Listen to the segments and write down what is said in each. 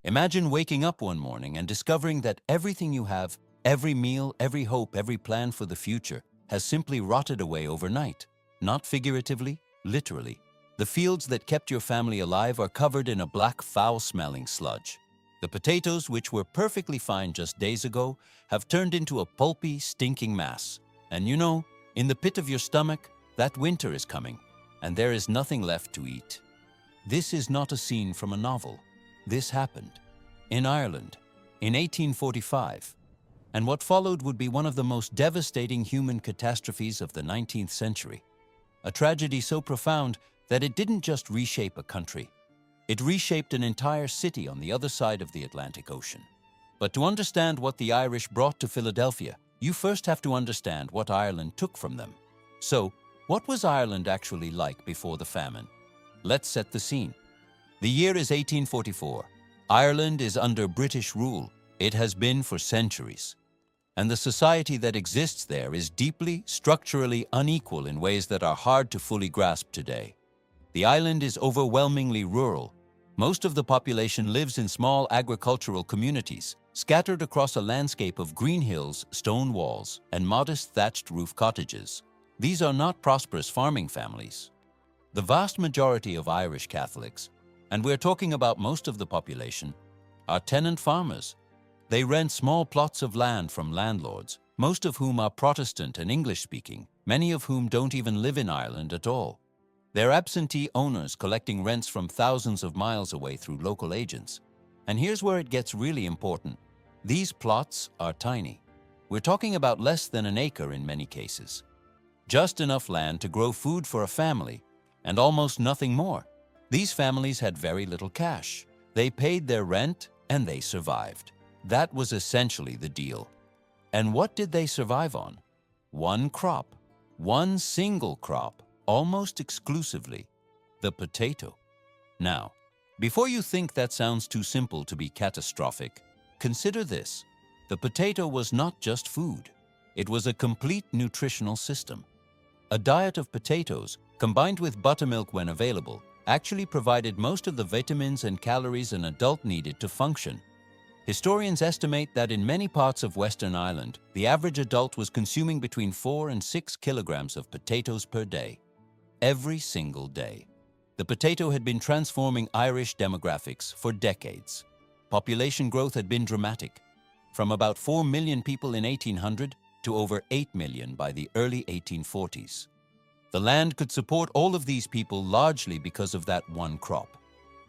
Imagine waking up one morning and discovering that everything you have, every meal, every hope, every plan for the future, has simply rotted away overnight. Not figuratively, literally. The fields that kept your family alive are covered in a black, foul-smelling sludge. The potatoes, which were perfectly fine just days ago, have turned into a pulpy, stinking mass. And you know, in the pit of your stomach, that winter is coming, and there is nothing left to eat. This is not a scene from a novel. This happened in Ireland in 1845, and what followed would be one of the most devastating human catastrophes of the 19th century. A tragedy so profound that it didn't just reshape a country, it reshaped an entire city on the other side of the Atlantic Ocean. But to understand what the Irish brought to Philadelphia, you first have to understand what Ireland took from them. So, what was Ireland actually like before the famine? Let's set the scene. The year is 1844. Ireland is under British rule. It has been for centuries. And the society that exists there is deeply, structurally unequal in ways that are hard to fully grasp today. The island is overwhelmingly rural. Most of the population lives in small agricultural communities, scattered across a landscape of green hills, stone walls, and modest thatched roof cottages. These are not prosperous farming families. The vast majority of Irish Catholics, and we're talking about most of the population, are tenant farmers. They rent small plots of land from landlords, most of whom are Protestant and English-speaking, many of whom don't even live in Ireland at all. They're absentee owners collecting rents from thousands of miles away through local agents. And here's where it gets really important. These plots are tiny. We're talking about less than an acre in many cases. Just enough land to grow food for a family, and almost nothing more. These families had very little cash. They paid their rent, and they survived. That was essentially the deal. And what did they survive on? One crop. One single crop. Almost exclusively, the potato. Now, before you think that sounds too simple to be catastrophic, consider this. The potato was not just food. It was a complete nutritional system. A diet of potatoes, combined with buttermilk when available, actually provided most of the vitamins and calories an adult needed to function. Historians estimate that in many parts of Western Ireland, the average adult was consuming between 4 and 6 kilograms of potatoes per day. Every single day. The potato had been transforming Irish demographics for decades. Population growth had been dramatic, from about 4 million people in 1800 to over 8 million by the early 1840s. The land could support all of these people largely because of that one crop.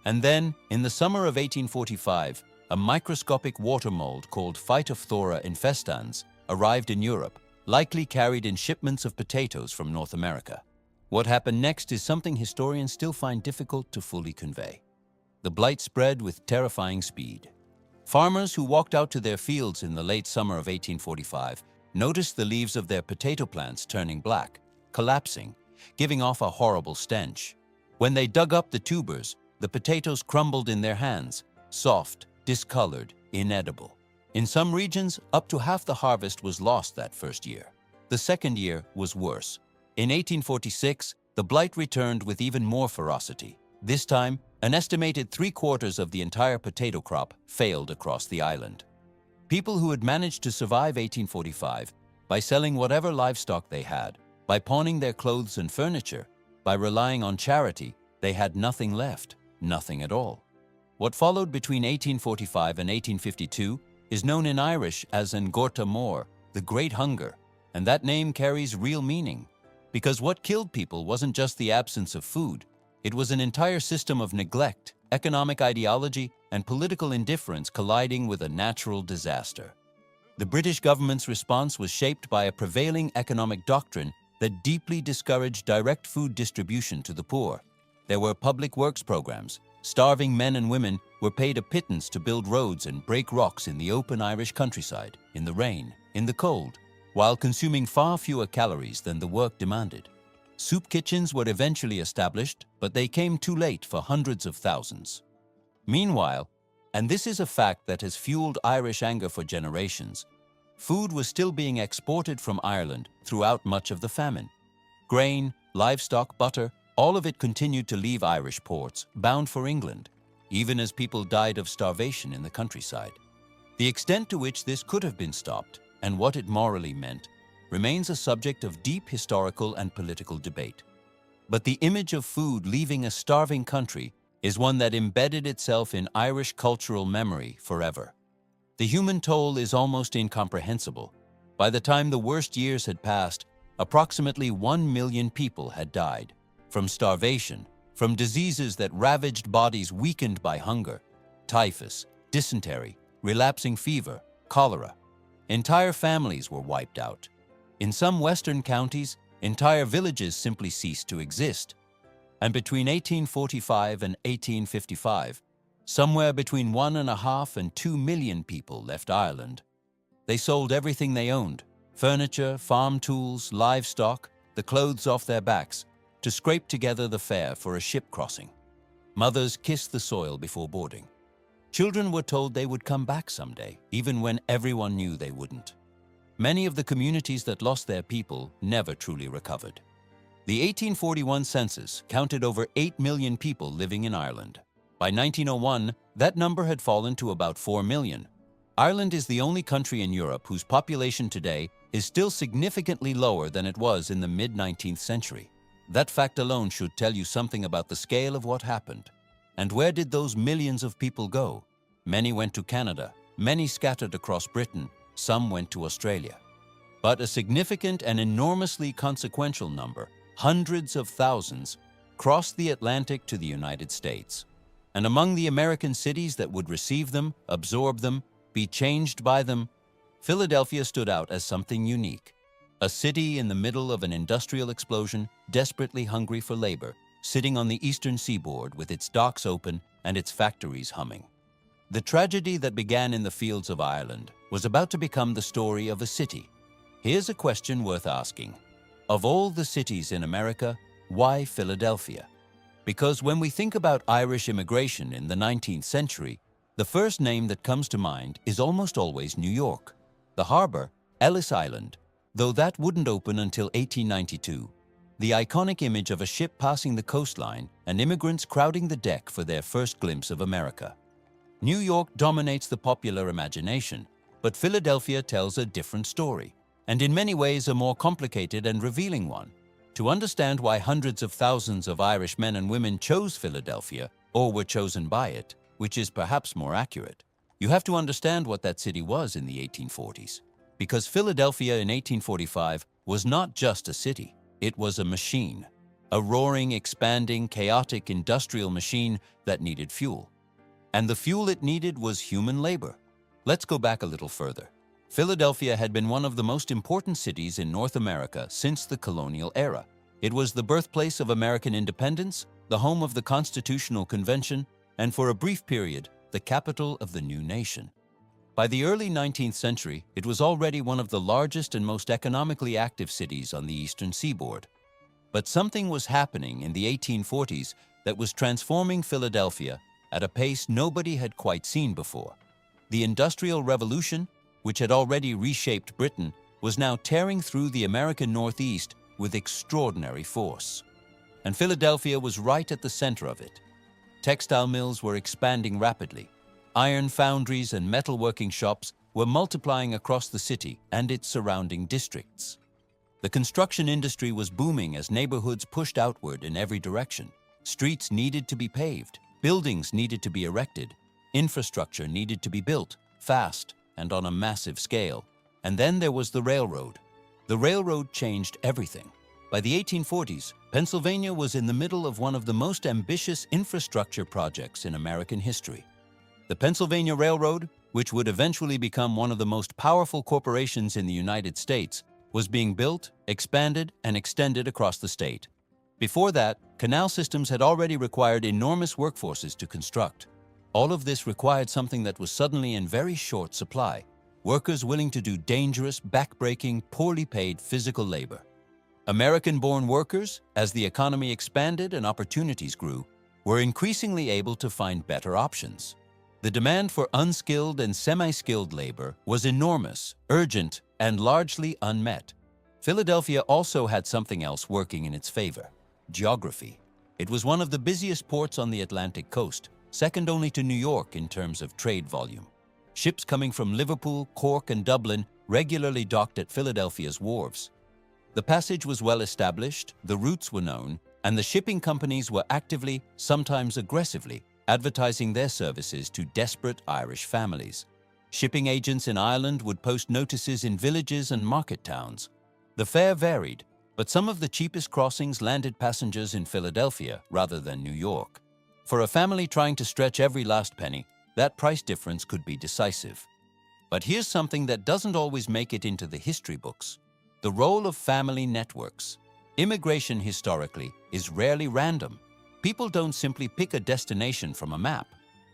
And then, in the summer of 1845, a microscopic water mold called Phytophthora infestans arrived in Europe, likely carried in shipments of potatoes from North America. What happened next is something historians still find difficult to fully convey. The blight spread with terrifying speed. Farmers who walked out to their fields in the late summer of 1845 noticed the leaves of their potato plants turning black, collapsing, giving off a horrible stench. When they dug up the tubers, the potatoes crumbled in their hands, soft, discolored, inedible. In some regions, up to half the harvest was lost that first year. The second year was worse. In 1846, the blight returned with even more ferocity. This time, an estimated 3/4 of the entire potato crop failed across the island. People who had managed to survive 1845 by selling whatever livestock they had, by pawning their clothes and furniture, by relying on charity, they had nothing left, nothing at all. What followed between 1845 and 1852 is known in Irish as an Gorta Mór, the Great Hunger, and that name carries real meaning. Because what killed people wasn't just the absence of food, it was an entire system of neglect, economic ideology, and political indifference colliding with a natural disaster. The British government's response was shaped by a prevailing economic doctrine that deeply discouraged direct food distribution to the poor. There were public works programs. Starving men and women were paid a pittance to build roads and break rocks in the open Irish countryside, in the rain, in the cold, while consuming far fewer calories than the work demanded. Soup kitchens were eventually established, but they came too late for hundreds of thousands. Meanwhile, and this is a fact that has fueled Irish anger for generations, food was still being exported from Ireland throughout much of the famine. Grain, livestock, butter, all of it continued to leave Irish ports, bound for England. even as people died of starvation in the countryside. The extent to which this could have been stopped and what it morally meant remains a subject of deep historical and political debate. But the image of food leaving a starving country is one that embedded itself in Irish cultural memory forever. The human toll is almost incomprehensible. By the time the worst years had passed, approximately 1 million people had died from starvation, from diseases that ravaged bodies weakened by hunger, typhus, dysentery, relapsing fever, cholera. Entire families were wiped out. In some western counties, entire villages simply ceased to exist. And between 1845 and 1855, somewhere between 1.5 and 2 million people left Ireland. They sold everything they owned, furniture, farm tools, livestock, the clothes off their backs, to scrape together the fare for a ship crossing. Mothers kissed the soil before boarding. Children were told they would come back someday, even when everyone knew they wouldn't. Many of the communities that lost their people never truly recovered. The 1841 census counted over 8 million people living in Ireland. By 1901, that number had fallen to about 4 million. Ireland is the only country in Europe whose population today is still significantly lower than it was in the mid-19th century. That fact alone should tell you something about the scale of what happened. And where did those millions of people go? Many went to Canada, many scattered across Britain, some went to Australia. But a significant and enormously consequential number, hundreds of thousands, crossed the Atlantic to the United States. And among the American cities that would receive them, absorb them, be changed by them, Philadelphia stood out as something unique. A city in the middle of an industrial explosion, desperately hungry for labor, sitting on the eastern seaboard with its docks open and its factories humming. The tragedy that began in the fields of Ireland was about to become the story of a city. Here's a question worth asking. Of all the cities in America, why Philadelphia? Because when we think about Irish immigration in the 19th century, the first name that comes to mind is almost always New York. The harbor, Ellis Island, though that wouldn't open until 1892, the iconic image of a ship passing the coastline and immigrants crowding the deck for their first glimpse of America. New York dominates the popular imagination, but Philadelphia tells a different story, and in many ways a more complicated and revealing one. To understand why hundreds of thousands of Irish men and women chose Philadelphia, or were chosen by it, which is perhaps more accurate, you have to understand what that city was in the 1840s. Because Philadelphia in 1845 was not just a city, it was a machine. A roaring, expanding, chaotic industrial machine that needed fuel. And the fuel it needed was human labor. Let's go back a little further. Philadelphia had been one of the most important cities in North America since the colonial era. It was the birthplace of American independence, the home of the Constitutional Convention, and for a brief period, the capital of the new nation. By the early 19th century, it was already one of the largest and most economically active cities on the eastern seaboard. But something was happening in the 1840s that was transforming Philadelphia at a pace nobody had quite seen before. The Industrial Revolution, which had already reshaped Britain, was now tearing through the American Northeast with extraordinary force. And Philadelphia was right at the center of it. Textile mills were expanding rapidly. Iron foundries and metalworking shops were multiplying across the city and its surrounding districts. The construction industry was booming as neighborhoods pushed outward in every direction. Streets needed to be paved, buildings needed to be erected, infrastructure needed to be built, fast and on a massive scale. And then there was the railroad. The railroad changed everything. By the 1840s, Pennsylvania was in the middle of one of the most ambitious infrastructure projects in American history. The Pennsylvania Railroad, which would eventually become one of the most powerful corporations in the United States, was being built, expanded, and extended across the state. Before that, canal systems had already required enormous workforces to construct. All of this required something that was suddenly in very short supply: workers willing to do dangerous, backbreaking, poorly paid physical labor. American-born workers, as the economy expanded and opportunities grew, were increasingly able to find better options. The demand for unskilled and semi-skilled labor was enormous, urgent, and largely unmet. Philadelphia also had something else working in its favor: geography. It was one of the busiest ports on the Atlantic coast, second only to New York in terms of trade volume. Ships coming from Liverpool, Cork, and Dublin regularly docked at Philadelphia's wharves. The passage was well established, the routes were known, and the shipping companies were actively, sometimes aggressively, advertising their services to desperate Irish families. Shipping agents in Ireland would post notices in villages and market towns. The fare varied, but some of the cheapest crossings landed passengers in Philadelphia rather than New York. For a family trying to stretch every last penny, that price difference could be decisive. But here's something that doesn't always make it into the history books: the role of family networks. Immigration historically is rarely random. People don't simply pick a destination from a map.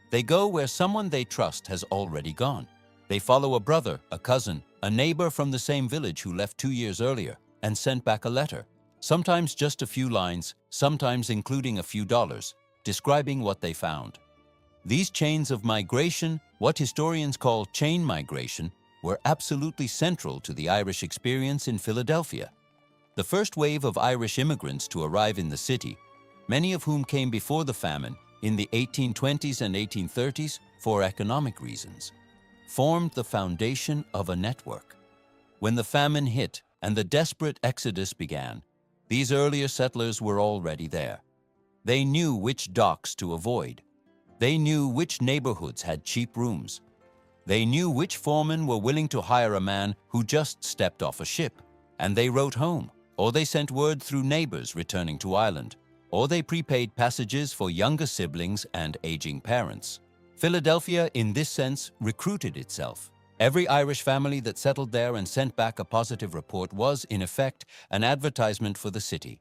They go where someone they trust has already gone. They follow a brother, a cousin, a neighbor from the same village who left 2 years earlier and sent back a letter, sometimes just a few lines, sometimes including a few dollars, describing what they found. These chains of migration, what historians call chain migration, were absolutely central to the Irish experience in Philadelphia. The first wave of Irish immigrants to arrive in the city, many of whom came before the famine in the 1820s and 1830s for economic reasons, formed the foundation of a network. When the famine hit and the desperate exodus began, these earlier settlers were already there. They knew which docks to avoid. They knew which neighborhoods had cheap rooms. They knew which foremen were willing to hire a man who just stepped off a ship. And they wrote home, or they sent word through neighbors returning to Ireland, or they prepaid passages for younger siblings and aging parents. Philadelphia, in this sense, recruited itself. Every Irish family that settled there and sent back a positive report was, in effect, an advertisement for the city.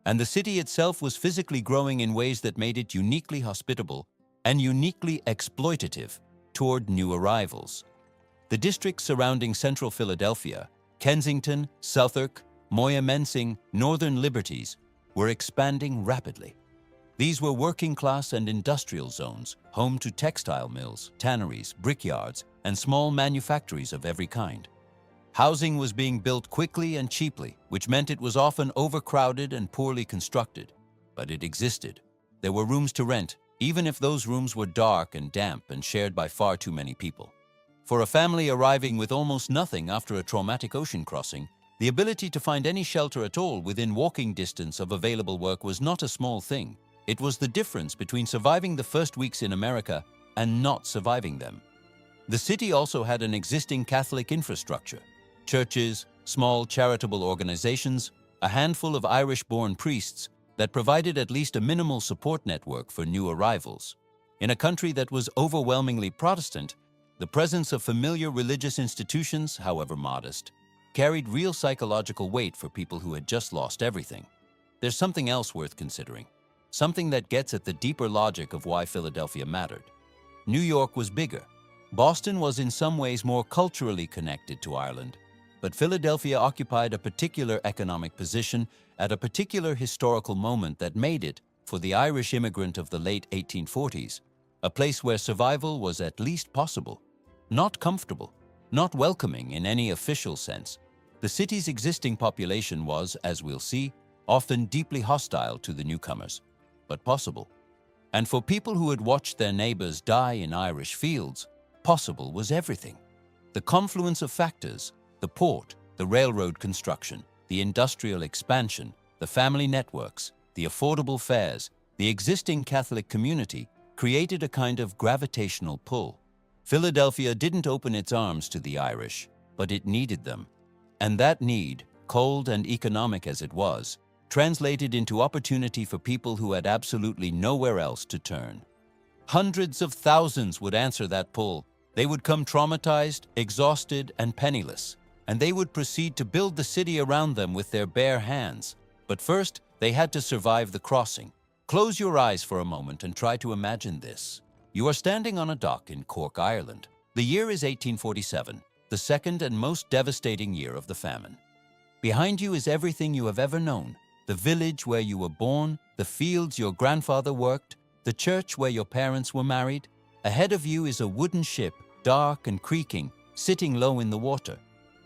And the city itself was physically growing in ways that made it uniquely hospitable and uniquely exploitative toward new arrivals. The districts surrounding central Philadelphia, Kensington, Southwark, Moyamensing, Northern Liberties, were expanding rapidly. These were working-class and industrial zones, home to textile mills, tanneries, brickyards, and small manufactories of every kind. Housing was being built quickly and cheaply, which meant it was often overcrowded and poorly constructed. But it existed. There were rooms to rent, even if those rooms were dark and damp and shared by far too many people. For a family arriving with almost nothing after a traumatic ocean crossing, the ability to find any shelter at all within walking distance of available work was not a small thing. It was the difference between surviving the first weeks in America and not surviving them. The city also had an existing Catholic infrastructure: churches, small charitable organizations, a handful of Irish-born priests that provided at least a minimal support network for new arrivals. In a country that was overwhelmingly Protestant, the presence of familiar religious institutions, however modest, carried real psychological weight for people who had just lost everything. There's something else worth considering, something that gets at the deeper logic of why Philadelphia mattered. New York was bigger. Boston was in some ways more culturally connected to Ireland, but Philadelphia occupied a particular economic position at a particular historical moment that made it, for the Irish immigrant of the late 1840s, a place where survival was at least possible. Not comfortable, not welcoming in any official sense. The city's existing population was, as we'll see, often deeply hostile to the newcomers, but possible. And for people who had watched their neighbors die in Irish fields, possible was everything. The confluence of factors, the port, the railroad construction, the industrial expansion, the family networks, the affordable fares, the existing Catholic community, created a kind of gravitational pull. Philadelphia didn't open its arms to the Irish, but it needed them. And that need, cold and economic as it was, translated into opportunity for people who had absolutely nowhere else to turn. Hundreds of thousands would answer that pull. They would come traumatized, exhausted, and penniless, and they would proceed to build the city around them with their bare hands. But first, they had to survive the crossing. Close your eyes for a moment and try to imagine this. You are standing on a dock in Cork, Ireland. The year is 1847, the second and most devastating year of the famine. Behind you is everything you have ever known: the village where you were born, the fields your grandfather worked, the church where your parents were married. Ahead of you is a wooden ship, dark and creaking, sitting low in the water.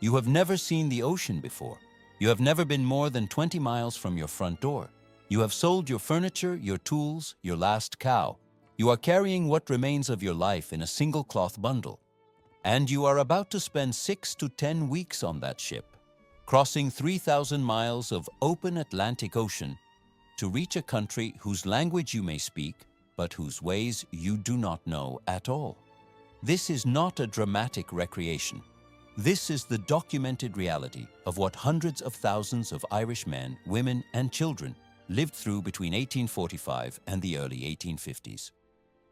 You have never seen the ocean before. You have never been more than 20 miles from your front door. You have sold your furniture, your tools, your last cow. You are carrying what remains of your life in a single cloth bundle. And you are about to spend 6 to 10 weeks on that ship, crossing 3,000 miles of open Atlantic Ocean to reach a country whose language you may speak, but whose ways you do not know at all. This is not a dramatic recreation. This is the documented reality of what hundreds of thousands of Irish men, women, and children lived through between 1845 and the early 1850s.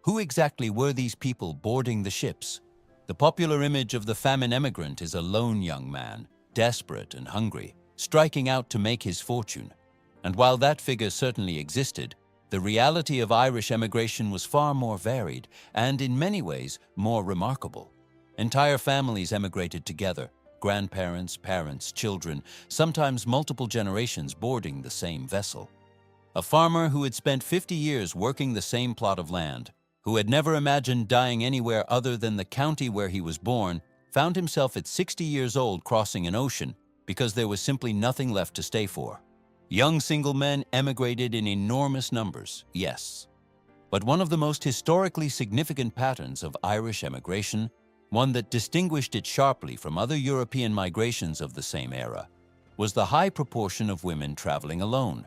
Who exactly were these people boarding the ships? The popular image of the famine emigrant is a lone young man, desperate and hungry, striking out to make his fortune. And while that figure certainly existed, the reality of Irish emigration was far more varied and, in many ways, more remarkable. Entire families emigrated together, grandparents, parents, children, sometimes multiple generations boarding the same vessel. A farmer who had spent 50 years working the same plot of land, who had never imagined dying anywhere other than the county where he was born, found himself at 60 years old crossing an ocean because there was simply nothing left to stay for. Young single men emigrated in enormous numbers, yes. But one of the most historically significant patterns of Irish emigration, one that distinguished it sharply from other European migrations of the same era, was the high proportion of women traveling alone.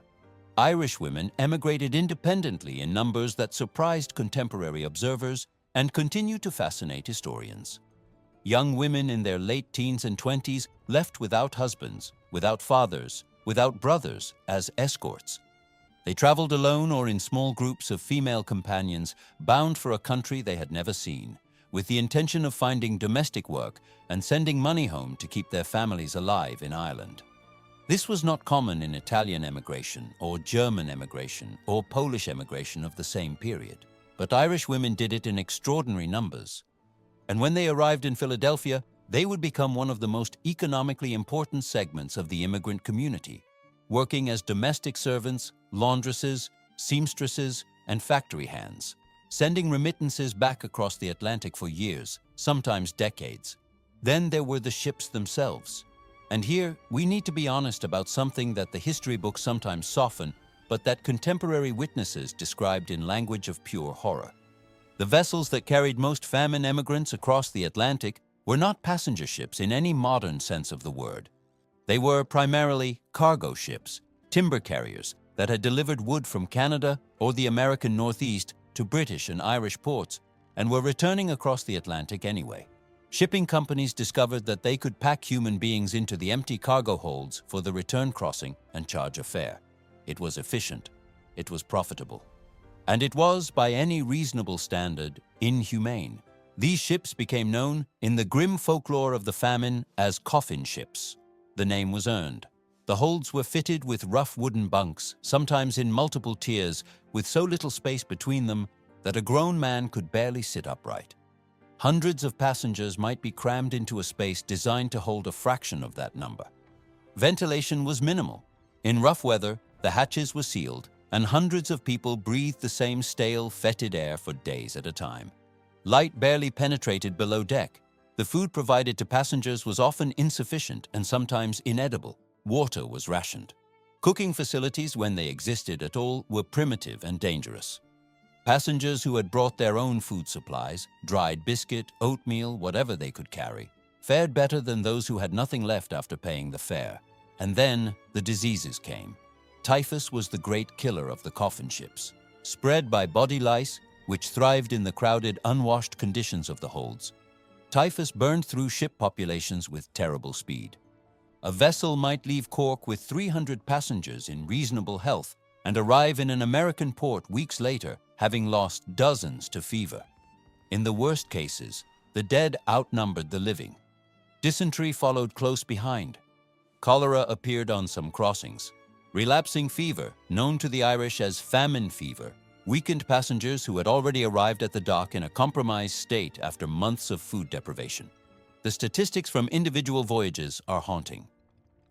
Irish women emigrated independently in numbers that surprised contemporary observers and continue to fascinate historians. Young women in their late teens and 20s left without husbands, without fathers, without brothers as escorts. They traveled alone or in small groups of female companions bound for a country they had never seen, with the intention of finding domestic work and sending money home to keep their families alive in Ireland. This was not common in Italian emigration or German emigration or Polish emigration of the same period, but Irish women did it in extraordinary numbers. And when they arrived in Philadelphia, they would become one of the most economically important segments of the immigrant community, working as domestic servants, laundresses, seamstresses, and factory hands, sending remittances back across the Atlantic for years, sometimes decades. Then there were the ships themselves. And here, we need to be honest about something that the history books sometimes soften, but that contemporary witnesses described in language of pure horror. The vessels that carried most famine emigrants across the Atlantic were not passenger ships in any modern sense of the word. They were primarily cargo ships, timber carriers that had delivered wood from Canada or the American Northeast to British and Irish ports and were returning across the Atlantic anyway. Shipping companies discovered that they could pack human beings into the empty cargo holds for the return crossing and charge a fare. It was efficient. It was profitable. And it was, by any reasonable standard, inhumane. These ships became known in the grim folklore of the famine as coffin ships. The name was earned. The holds were fitted with rough wooden bunks, sometimes in multiple tiers, with so little space between them that a grown man could barely sit upright. Hundreds of passengers might be crammed into a space designed to hold a fraction of that number. Ventilation was minimal. In rough weather, the hatches were sealed, and hundreds of people breathed the same stale, fetid air for days at a time. Light barely penetrated below deck. The food provided to passengers was often insufficient and sometimes inedible. Water was rationed. Cooking facilities, when they existed at all, were primitive and dangerous. Passengers who had brought their own food supplies, dried biscuit, oatmeal, whatever they could carry, fared better than those who had nothing left after paying the fare. And then the diseases came. Typhus was the great killer of the coffin ships, spread by body lice, which thrived in the crowded, unwashed conditions of the holds. Typhus burned through ship populations with terrible speed. A vessel might leave Cork with 300 passengers in reasonable health and arrive in an American port weeks later, having lost dozens to fever. In the worst cases, the dead outnumbered the living. Dysentery followed close behind. Cholera appeared on some crossings. Relapsing fever, known to the Irish as famine fever, weakened passengers who had already arrived at the dock in a compromised state after months of food deprivation. The statistics from individual voyages are haunting.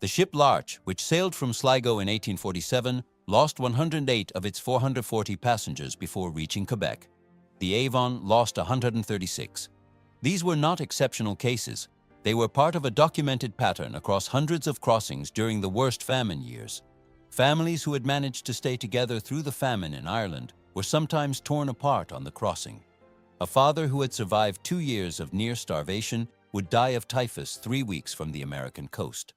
The ship Larch, which sailed from Sligo in 1847, lost 108 of its 440 passengers before reaching Quebec. The Avon lost 136. These were not exceptional cases. They were part of a documented pattern across hundreds of crossings during the worst famine years. Families who had managed to stay together through the famine in Ireland were sometimes torn apart on the crossing. A father who had survived 2 years of near starvation would die of typhus 3 weeks from the American coast.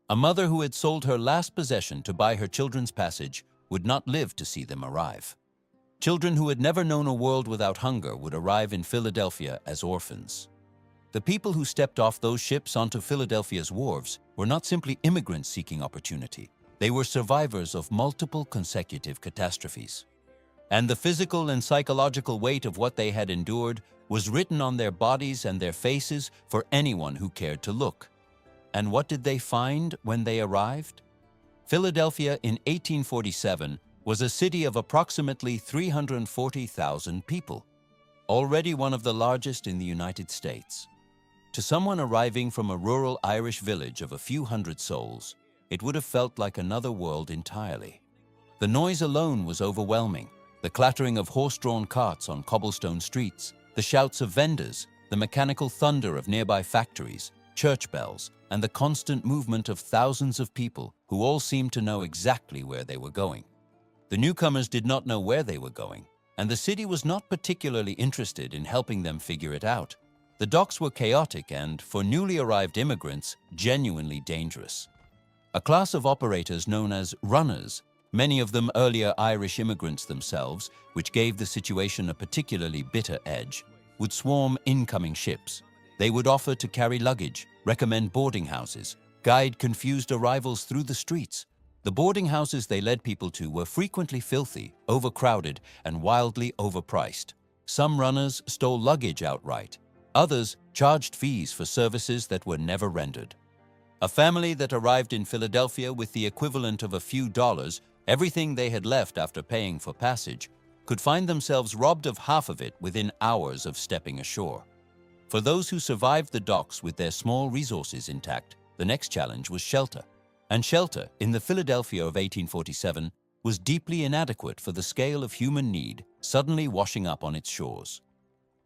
A mother who had sold her last possession to buy her children's passage would not live to see them arrive. Children who had never known a world without hunger would arrive in Philadelphia as orphans. The people who stepped off those ships onto Philadelphia's wharves were not simply immigrants seeking opportunity. They were survivors of multiple consecutive catastrophes. And the physical and psychological weight of what they had endured was written on their bodies and their faces for anyone who cared to look. And what did they find when they arrived? Philadelphia in 1847 was a city of approximately 340,000 people, already one of the largest in the United States. To someone arriving from a rural Irish village of a few hundred souls, it would have felt like another world entirely. The noise alone was overwhelming. The clattering of horse-drawn carts on cobblestone streets, the shouts of vendors, the mechanical thunder of nearby factories, church bells, and the constant movement of thousands of people who all seemed to know exactly where they were going. The newcomers did not know where they were going, and the city was not particularly interested in helping them figure it out. The docks were chaotic and, for newly arrived immigrants, genuinely dangerous. A class of operators known as runners, many of them earlier Irish immigrants themselves, which gave the situation a particularly bitter edge, would swarm incoming ships. They would offer to carry luggage, recommend boarding houses, guide confused arrivals through the streets. The boarding houses they led people to were frequently filthy, overcrowded, and wildly overpriced. Some runners stole luggage outright. Others charged fees for services that were never rendered. A family that arrived in Philadelphia with the equivalent of a few dollars, everything they had left after paying for passage, could find themselves robbed of half of it within hours of stepping ashore. For those who survived the docks with their small resources intact, the next challenge was shelter. And shelter, in the Philadelphia of 1847, was deeply inadequate for the scale of human need suddenly washing up on its shores.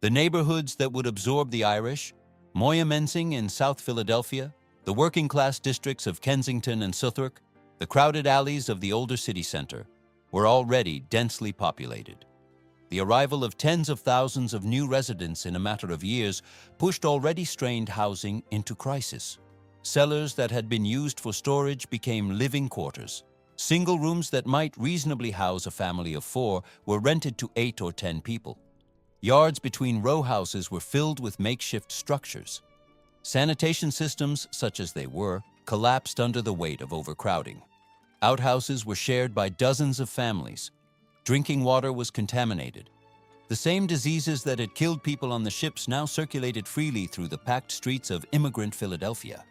The neighborhoods that would absorb the Irish, Moyamensing in South Philadelphia, the working-class districts of Kensington and Southwark, the crowded alleys of the older city center, were already densely populated. The arrival of tens of thousands of new residents in a matter of years pushed already strained housing into crisis. Cellars that had been used for storage became living quarters. Single rooms that might reasonably house a family of 4 were rented to 8 or 10 people. Yards between row houses were filled with makeshift structures. Sanitation systems, such as they were, collapsed under the weight of overcrowding. Outhouses were shared by dozens of families. Drinking water was contaminated. The same diseases that had killed people on the ships now circulated freely through the packed streets of immigrant Philadelphia.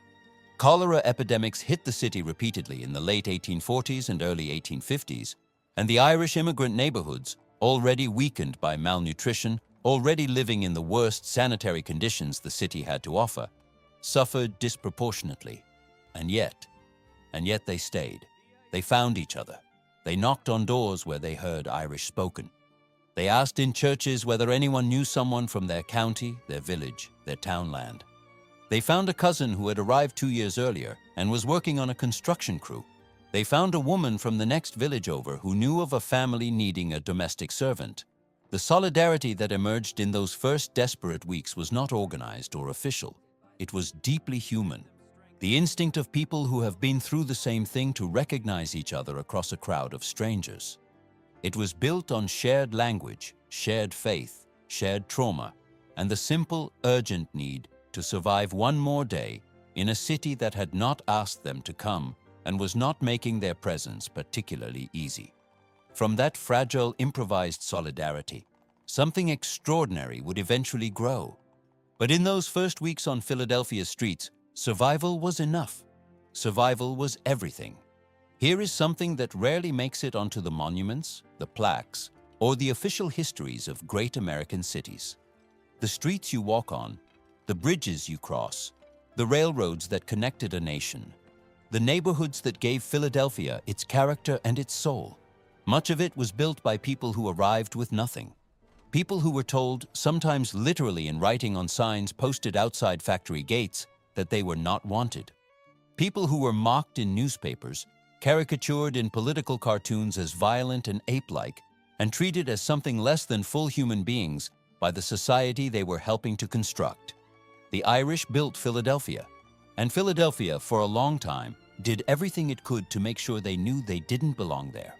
Cholera epidemics hit the city repeatedly in the late 1840s and early 1850s, and the Irish immigrant neighborhoods, already weakened by malnutrition, already living in the worst sanitary conditions the city had to offer, suffered disproportionately. And yet they stayed. They found each other. They knocked on doors where they heard Irish spoken. They asked in churches whether anyone knew someone from their county, their village, their townland. They found a cousin who had arrived 2 years earlier and was working on a construction crew. They found a woman from the next village over who knew of a family needing a domestic servant. The solidarity that emerged in those first desperate weeks was not organized or official. It was deeply human. The instinct of people who have been through the same thing to recognize each other across a crowd of strangers. It was built on shared language, shared faith, shared trauma, and the simple, urgent need to survive one more day in a city that had not asked them to come and was not making their presence particularly easy. From that fragile, improvised solidarity, something extraordinary would eventually grow. But in those first weeks on Philadelphia's streets, survival was enough. Survival was everything. Here is something that rarely makes it onto the monuments, the plaques, or the official histories of great American cities. The streets you walk on, the bridges you cross, the railroads that connected a nation, the neighborhoods that gave Philadelphia its character and its soul. Much of it was built by people who arrived with nothing. People who were told, sometimes literally in writing on signs posted outside factory gates, that they were not wanted. People who were mocked in newspapers, caricatured in political cartoons as violent and ape-like, and treated as something less than full human beings by the society they were helping to construct. The Irish built Philadelphia, and Philadelphia, for a long time, did everything it could to make sure they knew they didn't belong there.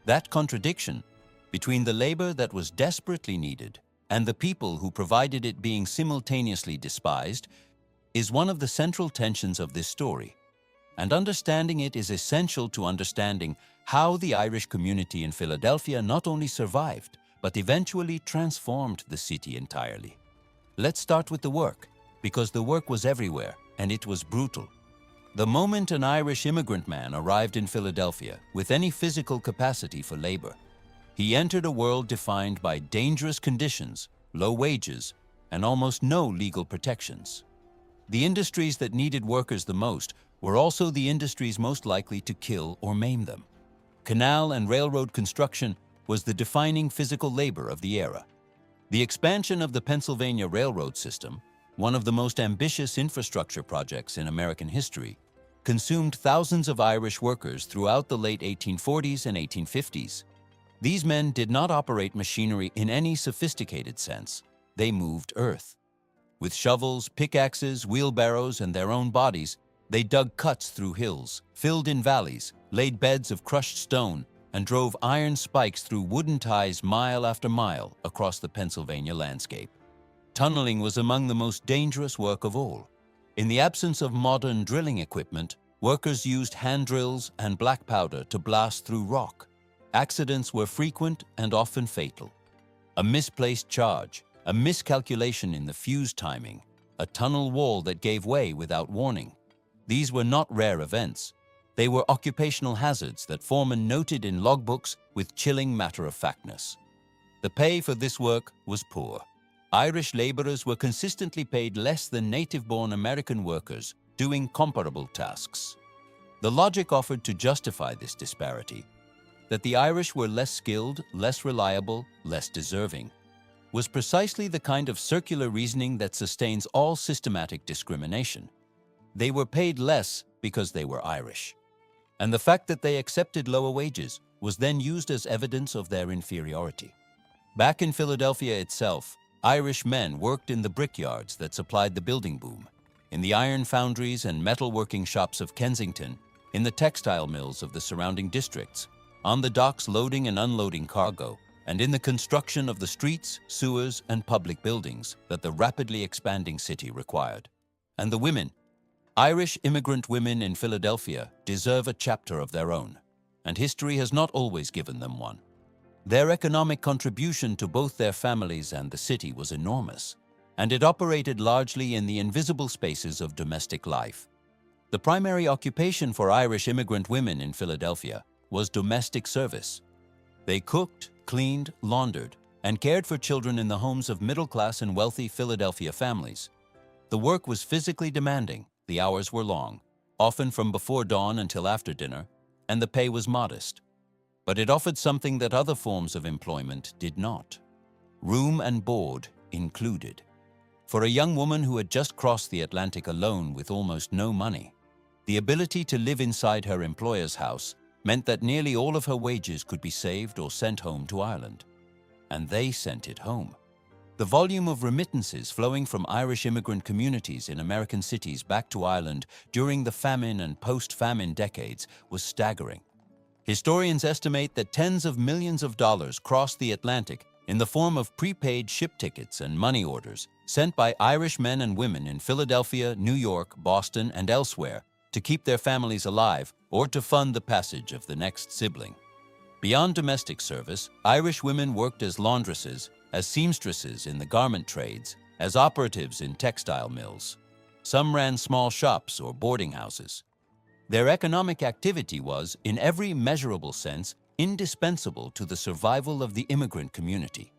That contradiction between the labor that was desperately needed and the people who provided it being simultaneously despised is one of the central tensions of this story. And understanding it is essential to understanding how the Irish community in Philadelphia not only survived, but eventually transformed the city entirely. Let's start with the work, because the work was everywhere, and it was brutal. The moment an Irish immigrant man arrived in Philadelphia with any physical capacity for labor, he entered a world defined by dangerous conditions, low wages, and almost no legal protections. The industries that needed workers the most were also the industries most likely to kill or maim them. Canal and railroad construction was the defining physical labor of the era. The expansion of the Pennsylvania Railroad system, one of the most ambitious infrastructure projects in American history, consumed thousands of Irish workers throughout the late 1840s and 1850s. These men did not operate machinery in any sophisticated sense. They moved earth. With shovels, pickaxes, wheelbarrows, and their own bodies, they dug cuts through hills, filled in valleys, laid beds of crushed stone, and drove iron spikes through wooden ties mile after mile across the Pennsylvania landscape. Tunneling was among the most dangerous work of all. In the absence of modern drilling equipment, workers used hand drills and black powder to blast through rock. Accidents were frequent and often fatal. A misplaced charge, a miscalculation in the fuse timing, a tunnel wall that gave way without warning. These were not rare events. They were occupational hazards that foremen noted in logbooks with chilling matter-of-factness. The pay for this work was poor. Irish laborers were consistently paid less than native-born American workers doing comparable tasks. The logic offered to justify this disparity, that the Irish were less skilled, less reliable, less deserving, was precisely the kind of circular reasoning that sustains all systematic discrimination. They were paid less because they were Irish. And the fact that they accepted lower wages was then used as evidence of their inferiority. Back in Philadelphia itself, Irish men worked in the brickyards that supplied the building boom, in the iron foundries and metalworking shops of Kensington, in the textile mills of the surrounding districts, on the docks loading and unloading cargo, and in the construction of the streets, sewers, and public buildings that the rapidly expanding city required. And the women, Irish immigrant women in Philadelphia, deserve a chapter of their own, and history has not always given them one. Their economic contribution to both their families and the city was enormous, and it operated largely in the invisible spaces of domestic life. The primary occupation for Irish immigrant women in Philadelphia was domestic service. They cooked, cleaned, laundered, and cared for children in the homes of middle-class and wealthy Philadelphia families. The work was physically demanding, the hours were long, often from before dawn until after dinner, and the pay was modest. But it offered something that other forms of employment did not. Room and board included. For a young woman who had just crossed the Atlantic alone with almost no money, the ability to live inside her employer's house meant that nearly all of her wages could be saved or sent home to Ireland. And they sent it home. The volume of remittances flowing from Irish immigrant communities in American cities back to Ireland during the famine and post-famine decades was staggering. Historians estimate that tens of millions of dollars crossed the Atlantic in the form of prepaid ship tickets and money orders sent by Irish men and women in Philadelphia, New York, Boston, and elsewhere to keep their families alive or to fund the passage of the next sibling. Beyond domestic service, Irish women worked as laundresses, as seamstresses in the garment trades, as operatives in textile mills. Some ran small shops or boarding houses. Their economic activity was, in every measurable sense, indispensable to the survival of the immigrant community.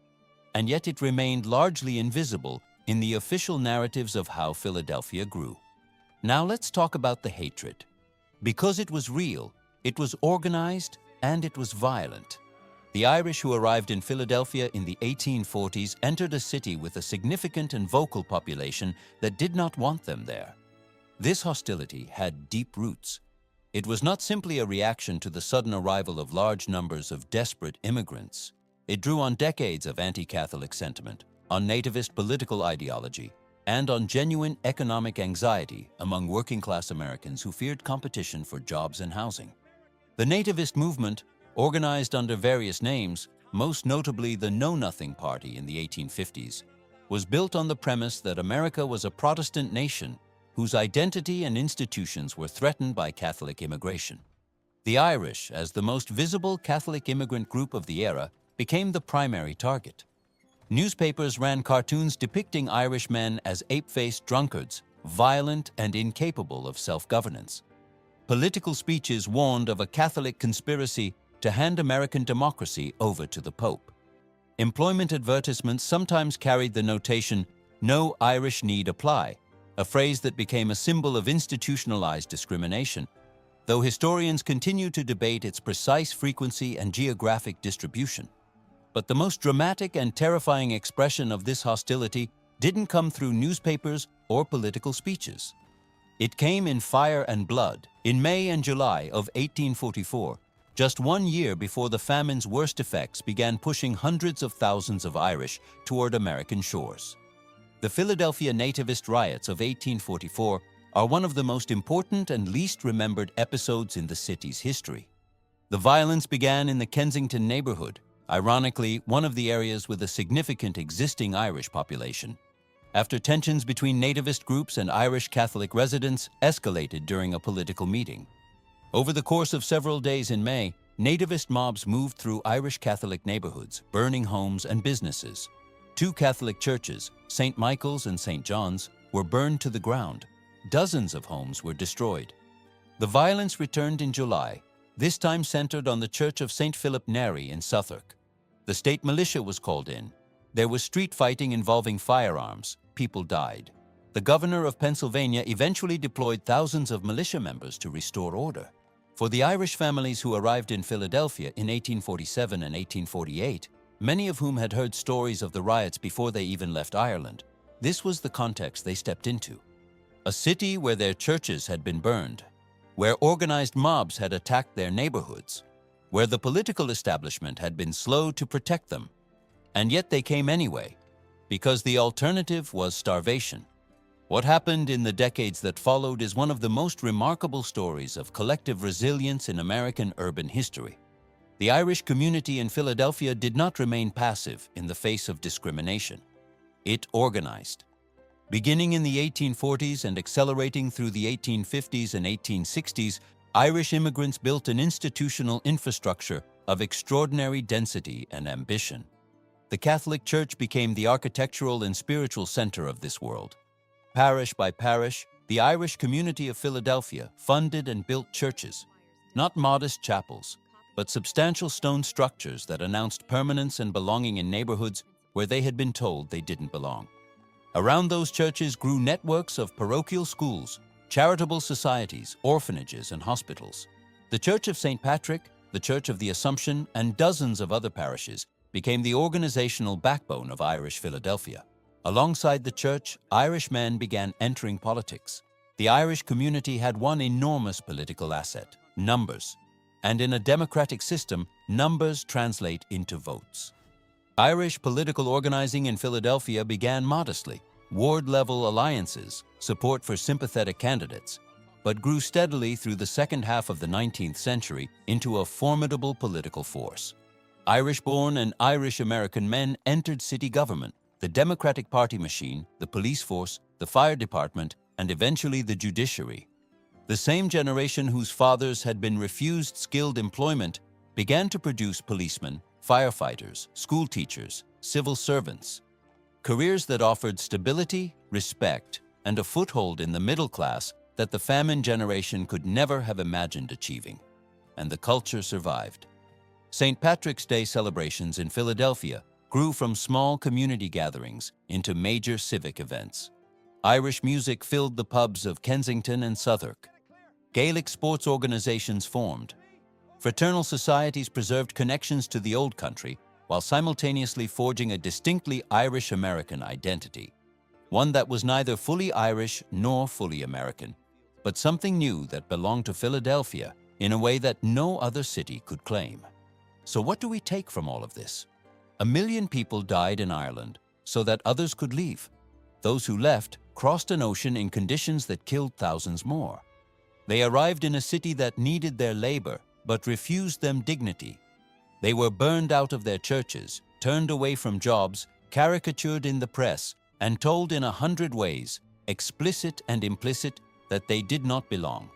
And yet it remained largely invisible in the official narratives of how Philadelphia grew. Now let's talk about the hatred. Because it was real, it was organized, and it was violent. The Irish who arrived in Philadelphia in the 1840s entered a city with a significant and vocal population that did not want them there. This hostility had deep roots. It was not simply a reaction to the sudden arrival of large numbers of desperate immigrants. It drew on decades of anti-Catholic sentiment, on nativist political ideology, and on genuine economic anxiety among working-class Americans who feared competition for jobs and housing. The nativist movement, organized under various names, most notably the Know Nothing Party in the 1850s, was built on the premise that America was a Protestant nation whose identity and institutions were threatened by Catholic immigration. The Irish, as the most visible Catholic immigrant group of the era, became the primary target. Newspapers ran cartoons depicting Irish men as ape-faced drunkards, violent and incapable of self-governance. Political speeches warned of a Catholic conspiracy to hand American democracy over to the Pope. Employment advertisements sometimes carried the notation, "No Irish need apply," a phrase that became a symbol of institutionalized discrimination, though historians continue to debate its precise frequency and geographic distribution. But the most dramatic and terrifying expression of this hostility didn't come through newspapers or political speeches. It came in fire and blood in May and July of 1844, just 1 year before the famine's worst effects began pushing hundreds of thousands of Irish toward American shores. The Philadelphia nativist riots of 1844 are one of the most important and least remembered episodes in the city's history. The violence began in the Kensington neighborhood, ironically one of the areas with a significant existing Irish population, after tensions between nativist groups and Irish Catholic residents escalated during a political meeting. Over the course of several days in May, nativist mobs moved through Irish Catholic neighborhoods, burning homes and businesses. 2 Catholic churches, St. Michael's and St. John's, were burned to the ground. Dozens of homes were destroyed. The violence returned in July, this time centered on the Church of St. Philip Neri in Southwark. The state militia was called in. There was street fighting involving firearms. People died. The governor of Pennsylvania eventually deployed thousands of militia members to restore order. For the Irish families who arrived in Philadelphia in 1847 and 1848, many of whom had heard stories of the riots before they even left Ireland, this was the context they stepped into. A city where their churches had been burned, where organized mobs had attacked their neighborhoods, where the political establishment had been slow to protect them. And yet they came anyway, because the alternative was starvation. What happened in the decades that followed is one of the most remarkable stories of collective resilience in American urban history. The Irish community in Philadelphia did not remain passive in the face of discrimination. It organized. Beginning in the 1840s and accelerating through the 1850s and 1860s, Irish immigrants built an institutional infrastructure of extraordinary density and ambition. The Catholic Church became the architectural and spiritual center of this world. Parish by parish, the Irish community of Philadelphia funded and built churches, not modest chapels, but substantial stone structures that announced permanence and belonging in neighborhoods where they had been told they didn't belong. Around those churches grew networks of parochial schools, charitable societies, orphanages, and hospitals. The Church of St. Patrick, the Church of the Assumption, and dozens of other parishes became the organizational backbone of Irish Philadelphia. Alongside the church, Irish men began entering politics. The Irish community had one enormous political asset: numbers. And in a democratic system, numbers translate into votes. Irish political organizing in Philadelphia began modestly, ward-level alliances, support for sympathetic candidates, but grew steadily through the second half of the 19th century into a formidable political force. Irish-born and Irish-American men entered city government, the Democratic Party machine, the police force, the fire department, and eventually the judiciary. The same generation whose fathers had been refused skilled employment began to produce policemen, firefighters, school teachers, civil servants, careers that offered stability, respect, and a foothold in the middle class that the famine generation could never have imagined achieving. And the culture survived. St. Patrick's Day celebrations in Philadelphia grew from small community gatherings into major civic events. Irish music filled the pubs of Kensington and Southwark. Gaelic sports organizations formed. Fraternal societies preserved connections to the old country while simultaneously forging a distinctly Irish-American identity, one that was neither fully Irish nor fully American, but something new that belonged to Philadelphia in a way that no other city could claim. So what do we take from all of this? 1 million people died in Ireland so that others could leave. Those who left crossed an ocean in conditions that killed thousands more. They arrived in a city that needed their labor but refused them dignity. They were burned out of their churches, turned away from jobs, caricatured in the press, and told in 100 ways, explicit and implicit, that they did not belong.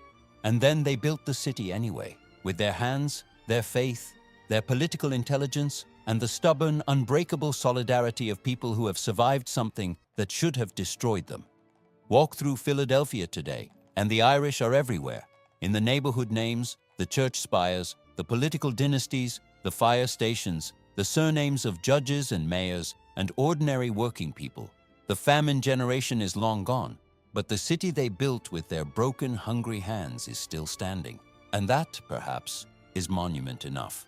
And then they built the city anyway, with their hands, their faith, their political intelligence, and the stubborn, unbreakable solidarity of people who have survived something that should have destroyed them. Walk through Philadelphia today, and the Irish are everywhere, in the neighborhood names, the church spires, the political dynasties, the fire stations, the surnames of judges and mayors, and ordinary working people. The famine generation is long gone, but the city they built with their broken, hungry hands is still standing. And that, perhaps, is monument enough.